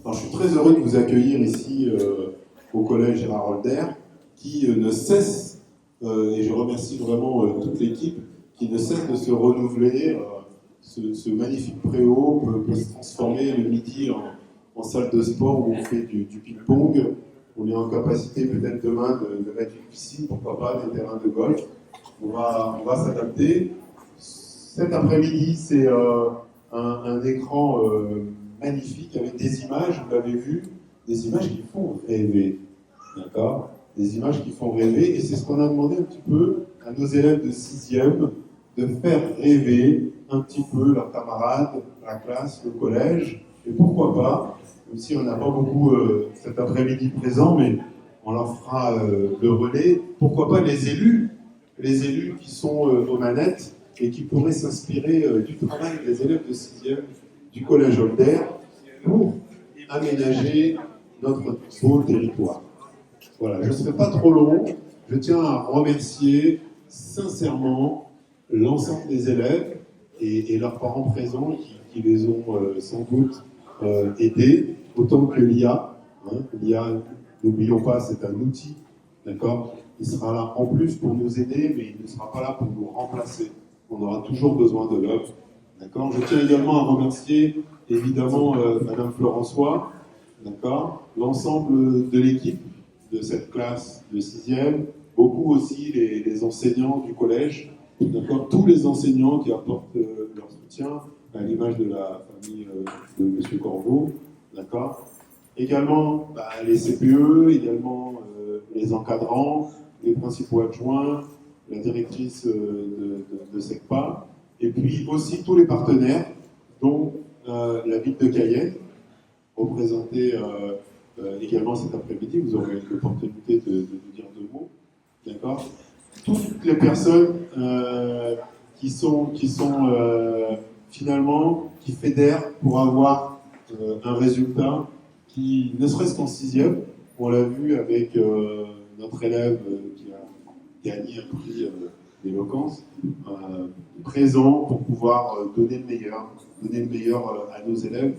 Alors, je suis très heureux de vous accueillir ici au Collège Gérard Holder, qui ne cesse, et je remercie vraiment toute l'équipe, qui ne cesse de se renouveler. Ce magnifique préau peut se transformer le midi en salle de sport où on fait du ping-pong. On est en capacité peut-être demain de mettre une piscine, pourquoi pas, des terrains de golf. On va s'adapter. Cet après-midi, c'est un écran magnifique avec des images, vous l'avez vu, des images qui font rêver, d'accord? Des images qui font rêver, et c'est ce qu'on a demandé un petit peu à nos élèves de 6e, de faire rêver un petit peu leurs camarades, la classe, le collège, et pourquoi pas, même si on n'a pas beaucoup cet après-midi présent, mais on leur fera le relais, pourquoi pas les élus qui sont aux manettes et qui pourraient s'inspirer du travail des élèves de 6e du Collège Holder pour aménager notre beau territoire. Voilà, je ne serai pas trop long. Je tiens à remercier sincèrement l'ensemble des élèves et leurs parents présents qui les ont sans doute aidés, autant que l'IA. L'IA, n'oublions pas, c'est un outil, d'accord? Il sera là en plus pour nous aider, mais il ne sera pas là pour nous remplacer. On aura toujours besoin de l'homme. D'accord. Je tiens également à remercier évidemment Madame Florençois, d'accord, l'ensemble de l'équipe de cette classe de 6e, beaucoup aussi les enseignants du collège, d'accord, tous les enseignants qui apportent leur soutien, à l'image de la famille de Monsieur Corbeau, d'accord. Également les CPE, également les encadrants, les principaux adjoints, la directrice de SECPA, et puis aussi tous les partenaires, dont la ville de Cayenne, représentée également cet après-midi. Vous aurez l'opportunité de nous dire deux mots, d'accord. Toutes les personnes qui finalement, qui fédèrent pour avoir un résultat qui, ne serait-ce qu'en 6e, on l'a vu avec notre élève qui a gagné un prix d'éloquence, présent pour pouvoir donner le meilleur à nos élèves,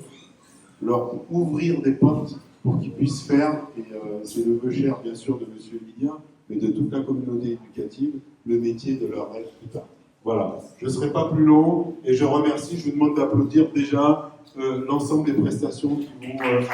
leur ouvrir des portes pour qu'ils puissent faire, et c'est le vœu cher bien sûr de M. Emilien, mais de toute la communauté éducative, le métier de leur rêve plus tard. Voilà, je ne serai pas plus long, et je remercie, je vous demande d'applaudir déjà l'ensemble des prestations qui vont arriver.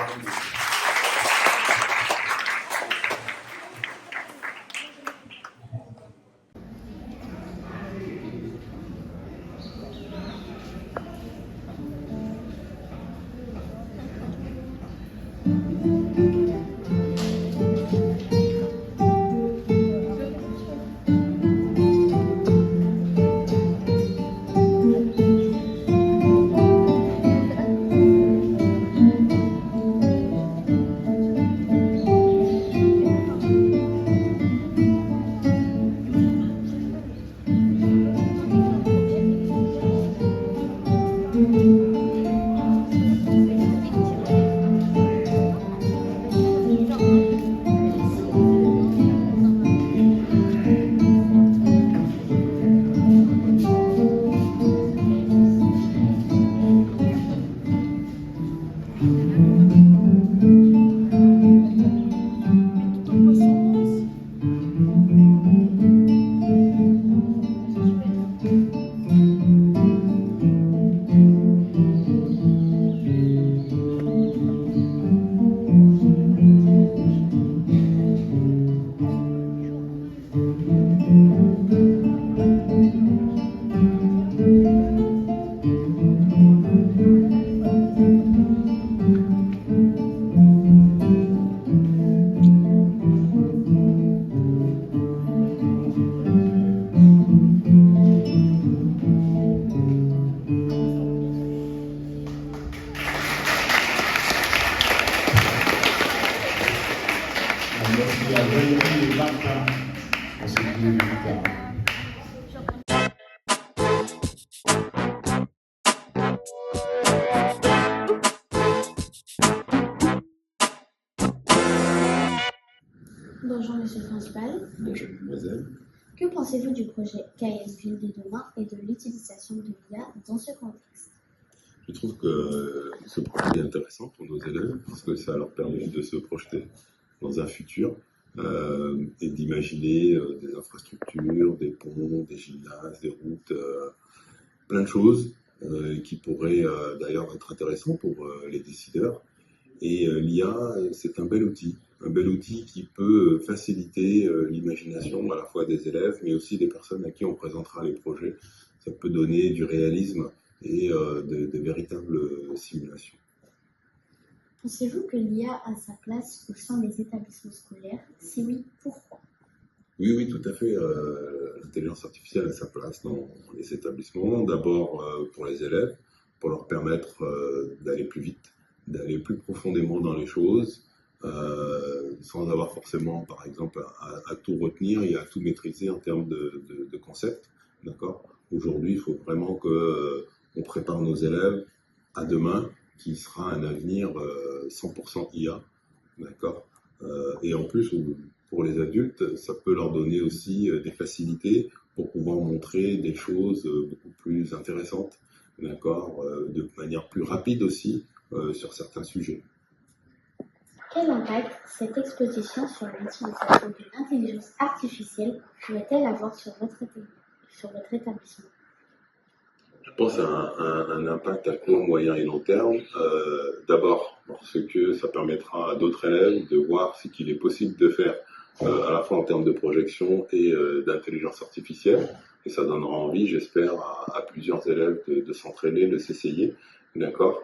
Bonjour Monsieur le Principal. Bonjour mademoiselle. Que pensez-vous du projet KS Ville de demain et de l'utilisation de l'IA dans ce contexte? Je trouve que ce projet est intéressant pour nos élèves parce que ça leur permet de se projeter dans un futur et d'imaginer des infrastructures, des ponts, des gymnases, des routes, plein de choses qui pourraient d'ailleurs être intéressantes pour les décideurs. Et l'IA, c'est un bel outil qui peut faciliter l'imagination à la fois des élèves, mais aussi des personnes à qui on présentera les projets. Ça peut donner du réalisme et de véritables simulations. Pensez-vous que l'IA a sa place au sein des établissements scolaires? Si oui, pourquoi? Oui, tout à fait. L'intelligence artificielle a sa place dans les établissements. D'abord pour les élèves, pour leur permettre d'aller plus vite, d'aller plus profondément dans les choses, sans avoir forcément, par exemple, à tout retenir et à tout maîtriser en termes de concepts. D'accord ? Aujourd'hui, il faut vraiment que on prépare nos élèves à demain, qui sera un avenir 100% IA. D'accord ? Et en plus, pour les adultes, ça peut leur donner aussi des facilités pour pouvoir montrer des choses beaucoup plus intéressantes, d'accord, de manière plus rapide aussi sur certains sujets. Quel impact cette exposition sur l'utilisation de l'intelligence artificielle pourrait-elle avoir sur votre établissement? Je pense à un impact à court, moyen et long terme. D'abord, parce que ça permettra à d'autres élèves de voir ce qu'il est possible de faire à la fois en termes de projection et d'intelligence artificielle. Et ça donnera envie, j'espère, à plusieurs élèves de s'entraîner, de s'essayer, d'accord.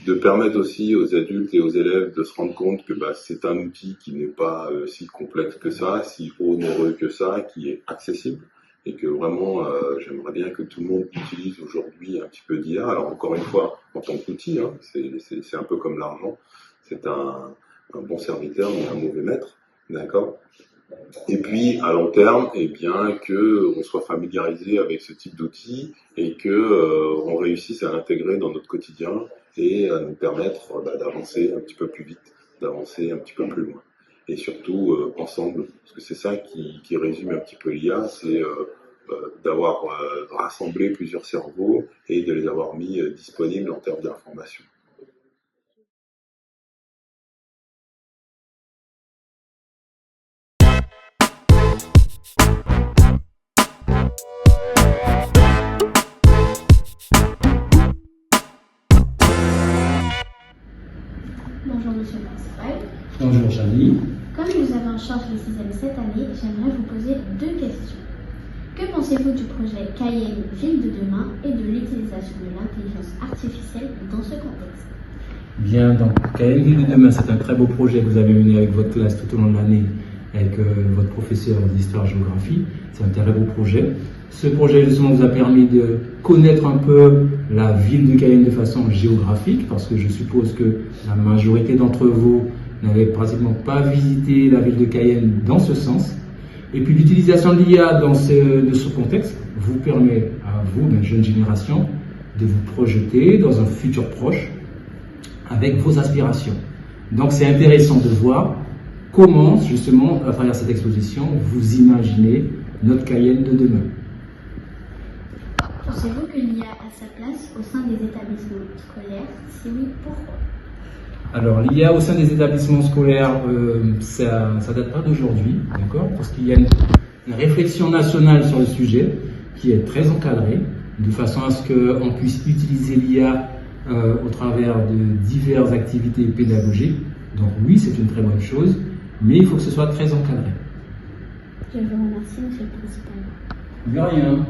De permettre aussi aux adultes et aux élèves de se rendre compte que c'est un outil qui n'est pas si complexe que ça, si onéreux que ça, qui est accessible. Et que vraiment, j'aimerais bien que tout le monde utilise aujourd'hui un petit peu d'IA. Alors encore une fois, en tant qu'outil, hein, c'est un peu comme l'argent, c'est un bon serviteur mais un mauvais maître, d'accord. Et puis à long terme, eh bien que on soit familiarisé avec ce type d'outils et que on réussisse à l'intégrer dans notre quotidien et à nous permettre d'avancer un petit peu plus vite, d'avancer un petit peu plus loin. Et surtout ensemble, parce que c'est ça qui résume un petit peu l'IA, c'est d'avoir rassemblé plusieurs cerveaux et de les avoir mis disponibles en termes d'information. Bonjour Monsieur le Principal. Bonjour Charlie. Comme vous avez en charge les 6e cette année, j'aimerais vous poser 2 questions. Que pensez-vous du projet Cayenne Ville de demain et de l'utilisation de l'intelligence artificielle dans ce contexte? Bien, donc Cayenne Ville de demain, c'est un très beau projet que vous avez mené avec votre classe tout au long de l'année, avec votre professeur d'histoire-géographie. C'est un très beau projet. Ce projet, justement, vous a permis de connaître un peu la ville de Cayenne de façon géographique, parce que je suppose que la majorité d'entre vous n'avait pratiquement pas visité la ville de Cayenne dans ce sens. Et puis l'utilisation de l'IA de ce contexte vous permet à vous, une jeune génération, de vous projeter dans un futur proche avec vos aspirations. Donc c'est intéressant de voir comment, justement, à travers cette exposition, vous imaginez notre Cayenne de demain. Pensez-vous que l'IA a sa place au sein des établissements scolaires? Si oui, pourquoi? Alors, l'IA au sein des établissements scolaires, ça date pas d'aujourd'hui, d'accord? Parce qu'il y a une réflexion nationale sur le sujet qui est très encadrée, de façon à ce qu'on puisse utiliser l'IA au travers de diverses activités pédagogiques. Donc oui, c'est une très bonne chose, mais il faut que ce soit très encadré. Je vous remercie, Monsieur le Principal. De rien.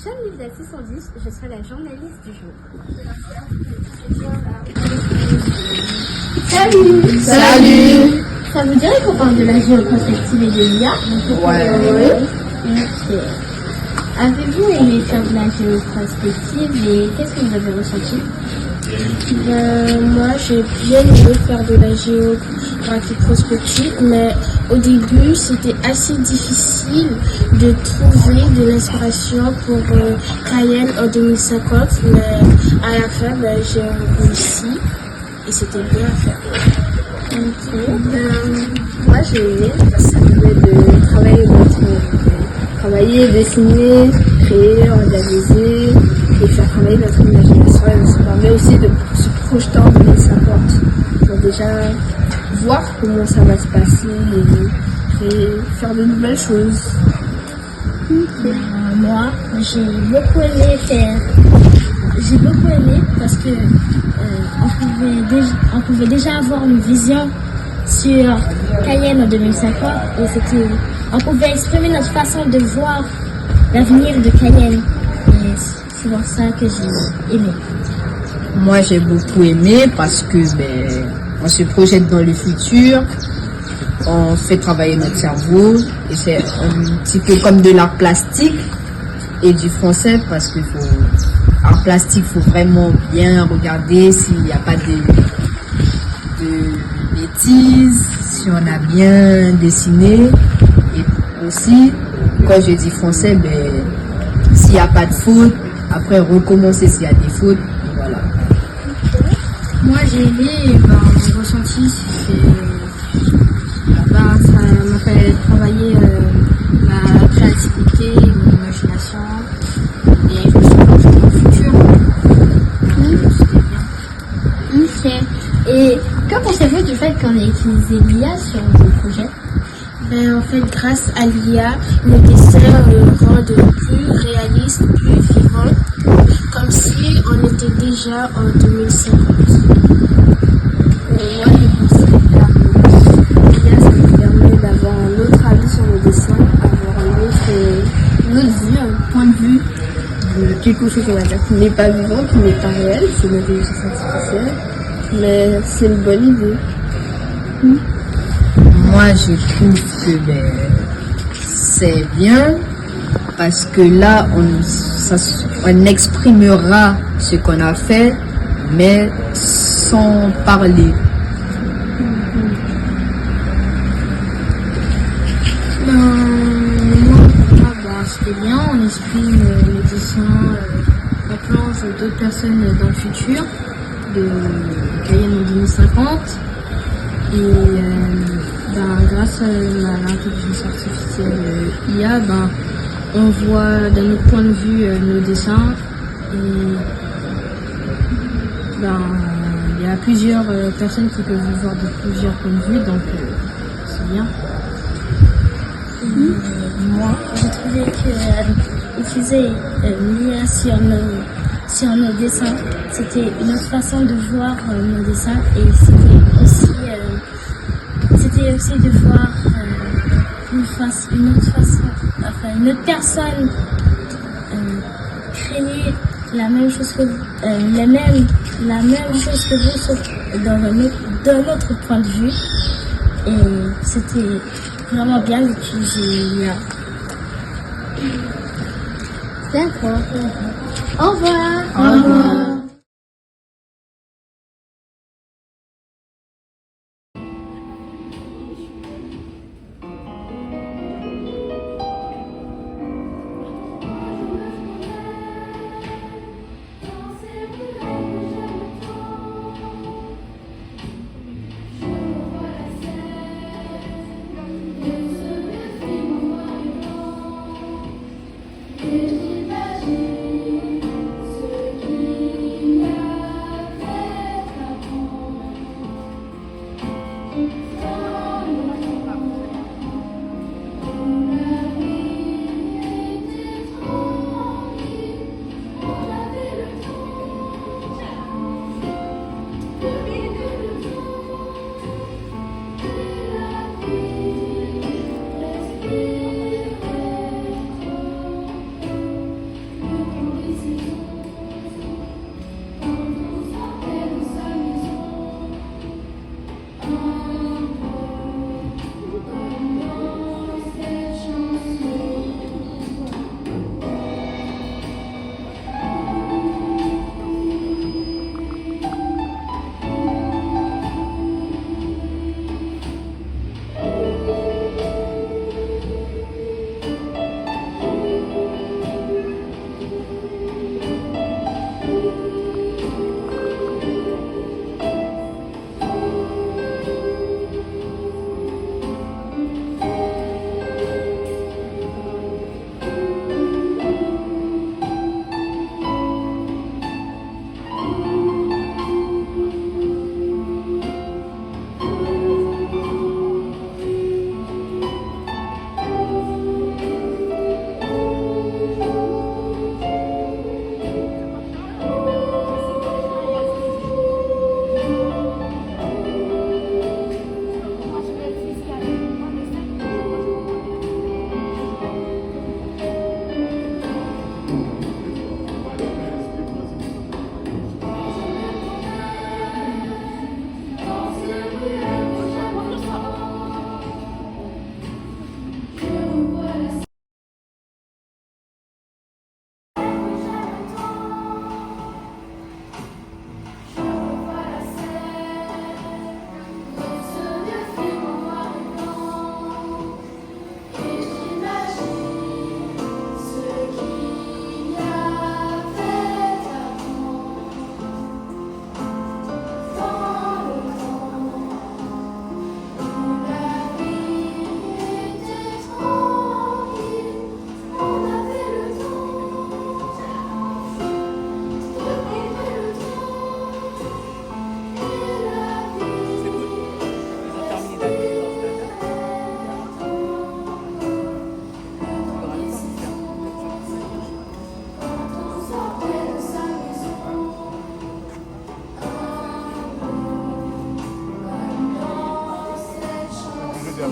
prochaine Livre 610, je serai la journaliste du jour. Salut! Salut! Ça vous dirait qu'on parle de la géoprospective et de l'IA? Ouais. Ok. Avez-vous aimé faire de la géoprospective et qu'est-ce que vous avez ressenti? Moi, j'ai bien aimé faire de la géographie prospective, mais au début, c'était assez difficile de trouver de l'inspiration pour Cayenne en 2050, mais à la fin, j'ai réussi et c'était bien à faire. Moi, j'ai aimé parce que ça permet de travailler, dessiner, créer, organiser et faire travailler notre imagination. Et ça permet aussi de se projeter en 2050 pour déjà voir comment ça va se passer et faire de nouvelles choses. Moi, j'ai beaucoup aimé parce que on pouvait déjà avoir une vision sur Cayenne en 2050 et on pouvait exprimer notre façon de voir l'avenir de Cayenne. Et c'est pour ça que j'ai aimé. Moi, j'ai beaucoup aimé parce que on se projette dans le futur, on fait travailler notre cerveau et c'est un petit peu comme de l'art plastique et du français parce que art plastique, faut vraiment bien regarder s'il n'y a pas de bêtises, si on a bien dessiné et aussi quand je dis français, s'il n'y a pas de faute, après recommencer s'il y a des fautes, et voilà. Moi, j'ai aimé mon ressenti, ça m'a fait travailler ma créativité, mon imagination et je me suis projeté dans le futur. Ok. Et que pensez-vous du fait qu'on ait utilisé l'IA sur vos projets? En fait, grâce à l'IA, nos dessins rendent plus réalistes, plus vivants, comme si on était déjà en 2050. Moi, je penserais faire l'IA, ça nous permet d'avoir un autre avis sur nos dessins, avoir une autre vue, un point de vue de quelque chose, on va dire, qui n'est pas vivant, qui n'est pas réel, c'est l'intelligence artificielle, mais c'est une bonne idée. Moi, je trouve que c'est bien parce que là, on exprimera ce qu'on a fait, mais sans parler. C'était bien, on exprime les dessins, on plonge d'autres personnes dans le futur de Cayenne en 2050 et grâce à l'intelligence artificielle IA, on voit d'un autre point de vue nos dessins et il y a plusieurs personnes qui peuvent voir de plusieurs points de vue, donc c'est bien. Moi, j'ai trouvé qu'utiliser l'IA sur nos dessins, c'était une autre façon de voir nos dessins et c'était aussi de voir une autre personne créer la même chose que vous, la même chose que vous, sauf d'un autre point de vue. Et c'était vraiment bien d'utiliser l'IA. D'accord. Au revoir. Au revoir.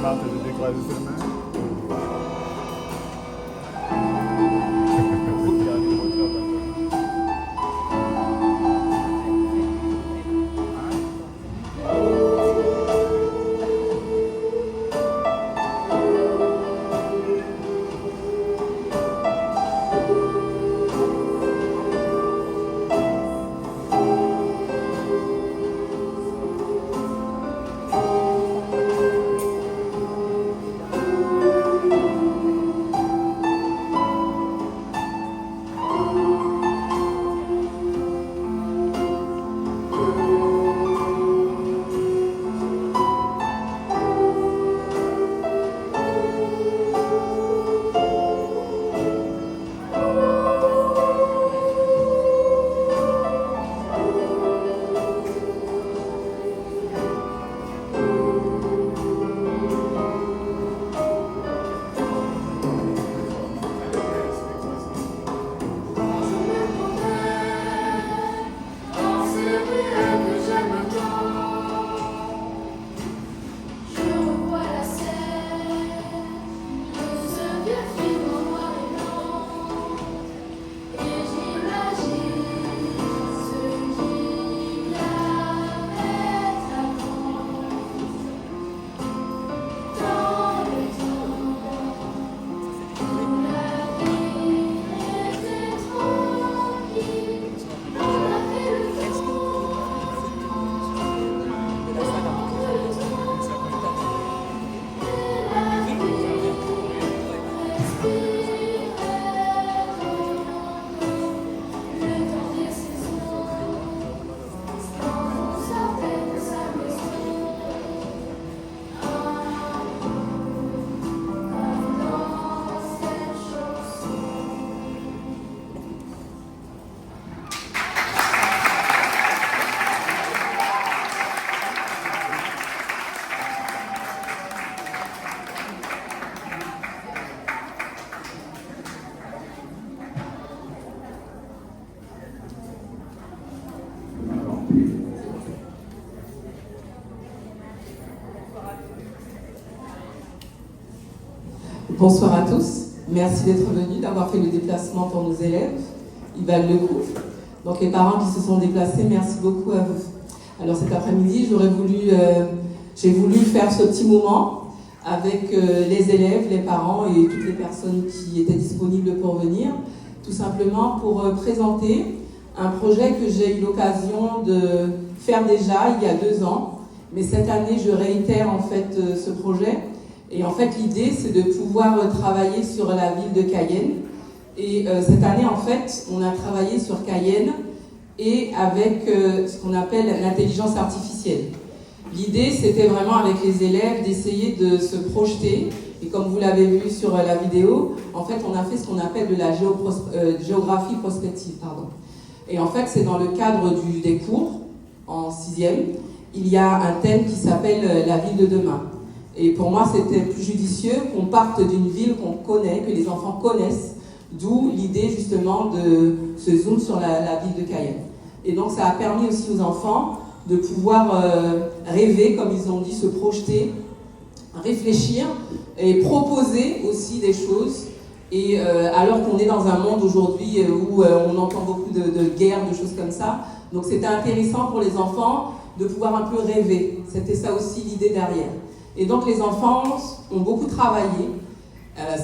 marque de décorer de main. Bonsoir à tous, merci d'être venus, d'avoir fait le déplacement pour nos élèves, ils valent le coup. Donc les parents qui se sont déplacés, merci beaucoup à vous. Alors cet après-midi, j'ai voulu faire ce petit moment avec les élèves, les parents et toutes les personnes qui étaient disponibles pour venir, tout simplement pour présenter un projet que j'ai eu l'occasion de faire déjà il y a 2 ans. Mais cette année, je réitère en fait ce projet. Et en fait, l'idée, c'est de pouvoir travailler sur la ville de Cayenne. Et cette année, en fait, on a travaillé sur Cayenne et avec ce qu'on appelle l'intelligence artificielle. L'idée, c'était vraiment avec les élèves d'essayer de se projeter. Et comme vous l'avez vu sur la vidéo, en fait, on a fait ce qu'on appelle de la géographie prospective. Et en fait, c'est dans le cadre des cours, en 6e, il y a un thème qui s'appelle la ville de demain. Et pour moi, c'était plus judicieux qu'on parte d'une ville qu'on connaît, que les enfants connaissent, d'où l'idée justement de se zoom sur la ville de Cayenne. Et donc ça a permis aussi aux enfants de pouvoir rêver, comme ils ont dit, se projeter, réfléchir et proposer aussi des choses. Et alors qu'on est dans un monde aujourd'hui où on entend beaucoup de guerres, de choses comme ça, donc c'était intéressant pour les enfants de pouvoir un peu rêver. C'était ça aussi l'idée derrière. Et donc les enfants ont beaucoup travaillé.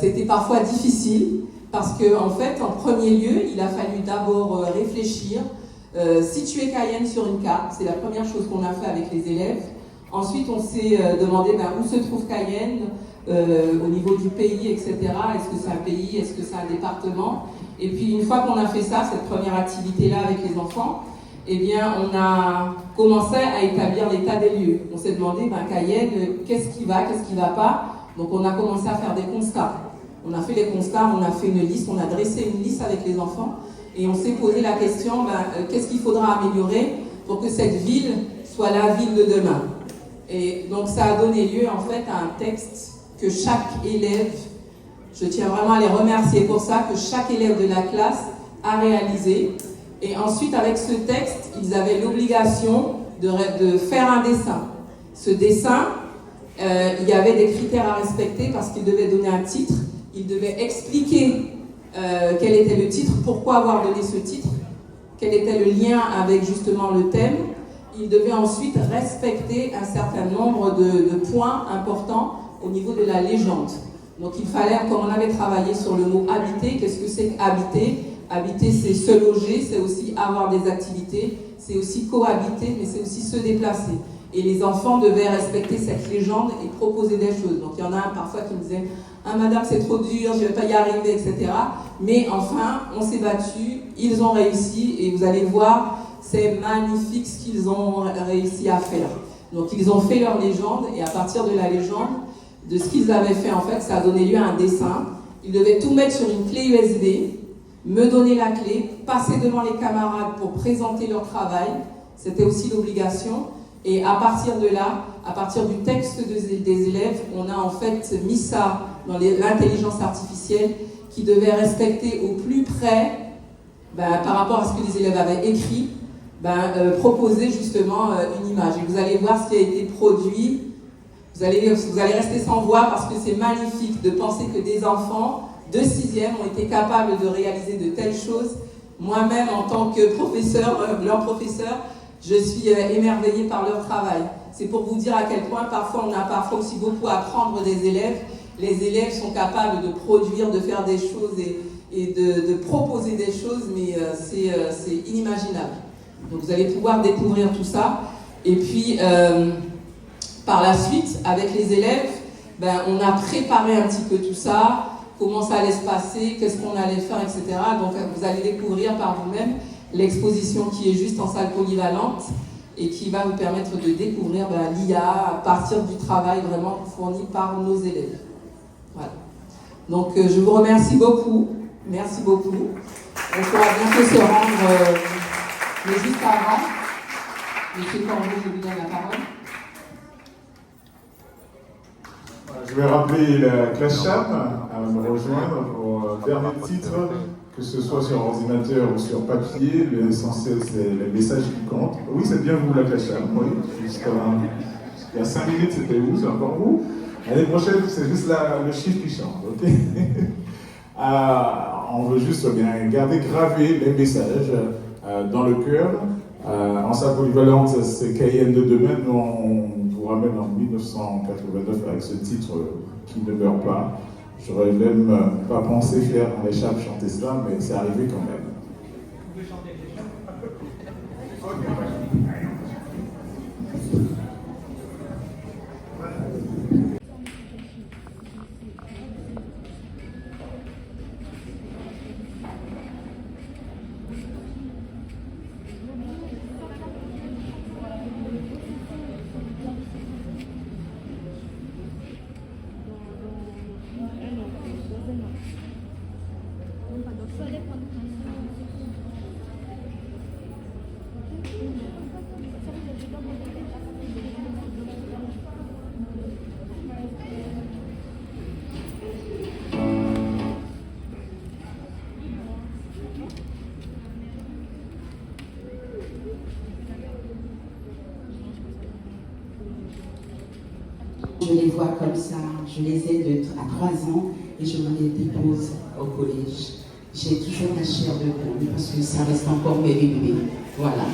C'était parfois difficile parce qu'en fait, en premier lieu, il a fallu d'abord réfléchir, situer Cayenne sur une carte. C'est la première chose qu'on a fait avec les élèves. Ensuite, on s'est demandé où se trouve Cayenne au niveau du pays, etc. Est-ce que c'est un pays? Est-ce que c'est un département? Et puis une fois qu'on a fait ça, cette première activité-là avec les enfants, eh bien, on a commencé à établir l'état des lieux. On s'est demandé, Cayenne, qu'est-ce qui va pas? Donc, on a commencé à faire des constats. On a fait les constats, on a fait une liste, on a dressé une liste avec les enfants et on s'est posé la question, qu'est-ce qu'il faudra améliorer pour que cette ville soit la ville de demain? Et donc, ça a donné lieu, en fait, à un texte que chaque élève, je tiens vraiment à les remercier pour ça, que chaque élève de la classe a réalisé. Et ensuite, avec ce texte, ils avaient l'obligation de faire un dessin. Ce dessin, il y avait des critères à respecter parce qu'il devait donner un titre, il devait expliquer quel était le titre, pourquoi avoir donné ce titre, quel était le lien avec justement le thème. Il devait ensuite respecter un certain nombre de points importants au niveau de la légende. Donc il fallait, comme on avait travaillé sur le mot habiter, qu'est-ce que c'est qu'habiter? Habiter, c'est se loger, c'est aussi avoir des activités, c'est aussi cohabiter, mais c'est aussi se déplacer. Et les enfants devaient respecter cette légende et proposer des choses. Donc il y en a un parfois qui me disait « Ah madame, c'est trop dur, je ne vais pas y arriver, etc. » Mais enfin, on s'est battu, ils ont réussi et vous allez voir, c'est magnifique ce qu'ils ont réussi à faire. Donc ils ont fait leur légende et à partir de la légende, de ce qu'ils avaient fait en fait, ça a donné lieu à un dessin. Ils devaient tout mettre sur une clé USB, me donner la clé, passer devant les camarades pour présenter leur travail. C'était aussi l'obligation. Et à partir de là, à partir du texte des élèves, on a en fait mis ça dans l'intelligence artificielle qui devait respecter au plus près, par rapport à ce que les élèves avaient écrit, proposer justement une image. Et vous allez voir ce qui a été produit. Vous allez rester sans voix parce que c'est magnifique de penser que des enfants de 6e ont été capables de réaliser de telles choses. Moi-même, en tant que professeur, leur professeur, je suis émerveillée par leur travail. C'est pour vous dire à quel point parfois on a aussi beaucoup à apprendre des élèves. Les élèves sont capables de produire, de faire des choses et de proposer des choses, mais c'est inimaginable. Donc vous allez pouvoir découvrir tout ça. Et puis, par la suite, avec les élèves, on a préparé un petit peu tout ça, comment ça allait se passer, qu'est-ce qu'on allait faire, etc. Donc vous allez découvrir par vous-même l'exposition qui est juste en salle polyvalente et qui va vous permettre de découvrir l'IA à partir du travail vraiment fourni par nos élèves. Voilà. Donc je vous remercie beaucoup. Merci beaucoup. On pourra bientôt se rendre, mais juste avant. Monsieur Corbeau, je vous donne la parole. Je vais rappeler la classe CHAM à me rejoindre pour le dernier titre, que ce soit sur ordinateur ou sur papier. L'essentiel, c'est les messages qui comptent. Oui, c'est bien vous, la classe CHAM. Oui, il y a 5 minutes, c'était vous, c'est encore vous. L'année prochaine, c'est juste le chiffre qui change. Okay. On veut juste bien garder gravé les messages dans le cœur. En salle polyvalente, c'est Cayenne de demain. Nous, on vous ramène en 1989 avec ce titre qui ne meurt pas. J'aurais même pas pensé faire en échappe chanter ça, mais c'est arrivé quand même. Vous pouvez chanter Je les vois comme ça, je les aide à 3 ans et je me les dépose au collège. J'ai toujours la chair de poule parce que ça reste encore mes bébés. Voilà.